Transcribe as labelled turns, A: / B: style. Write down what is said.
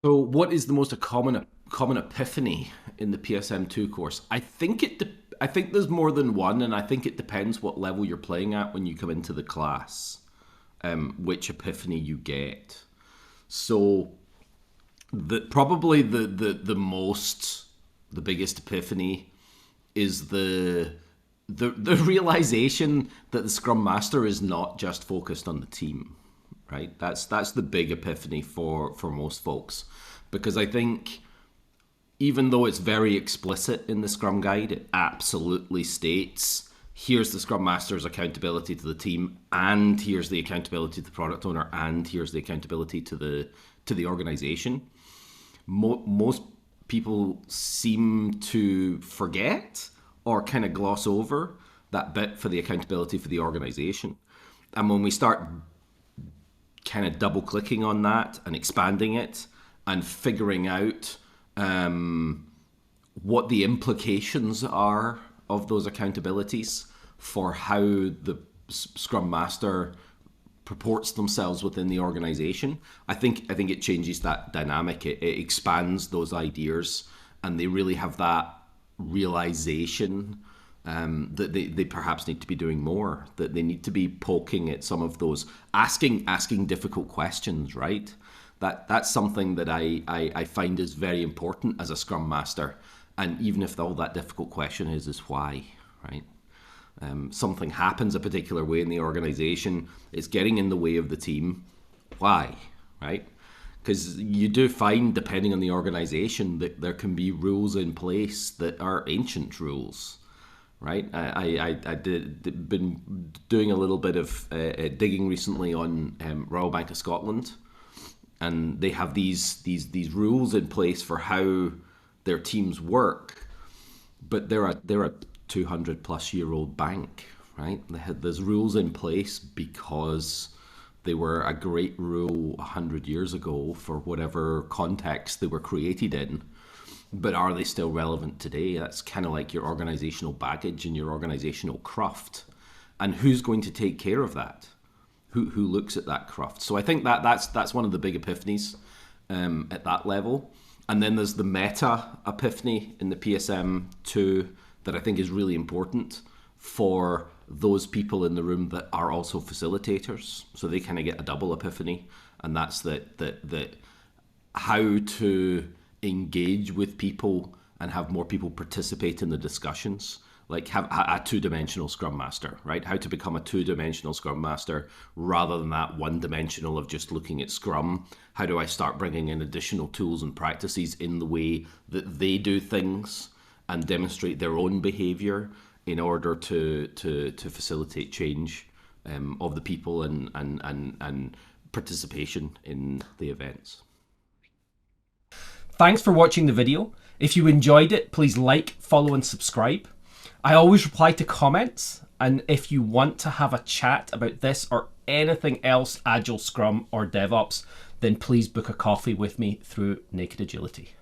A: So, what is the most common epiphany in the PSM II course? I think there's more than one, and I think it depends what level you're playing at when you come into the class, which epiphany you get. So, probably the biggest epiphany is the realization that the Scrum Master is not just focused on the team, right? That's the big epiphany for most folks, because I think even though it's very explicit in the Scrum Guide, it absolutely states here's the Scrum Master's accountability to the team, and here's the accountability to the product owner, and here's the accountability to the organization. Most people seem to forget or kind of gloss over that bit for the accountability for the organization. And when we start kind of double clicking on that and expanding it and figuring out what the implications are of those accountabilities for how the Scrum Master purports themselves within the organization, I think it changes that dynamic. It expands those ideas, and they really have that realization that they perhaps need to be doing more, that they need to be poking at some of those, asking difficult questions, right? That's something that I find is very important as a Scrum Master. And even if all that difficult question is why, right? Something happens a particular way in the organization, it's getting in the way of the team. Why, right? Because you do find, depending on the organization, that there can be rules in place that are ancient rules, right? I been doing a little bit of digging recently on Royal Bank of Scotland, and they have these rules in place for how their teams work, but they're a 200 plus year old bank, right? There's rules in place because they were a great rule 100 years ago for whatever context they were created in. But are they still relevant today? That's kind of like your organizational baggage and your organizational cruft. And who's going to take care of that? Who looks at that cruft? So I think that's one of the big epiphanies at that level. And then there's the meta epiphany in the PSM II that I think is really important for those people in the room that are also facilitators. So they kind of get a double epiphany, and that's that how to engage with people and have more people participate in the discussions. Like have a two-dimensional Scrum Master, right? How to become a two-dimensional Scrum Master rather than that one-dimensional of just looking at Scrum. How do I start bringing in additional tools and practices in the way that they do things and demonstrate their own behavior in order to facilitate change of the people and participation in the events.
B: Thanks for watching the video. If you enjoyed it, please like, follow and subscribe. I always reply to comments, and if you want to have a chat about this or anything else Agile, Scrum or DevOps, then please book a coffee with me through NKD Agility.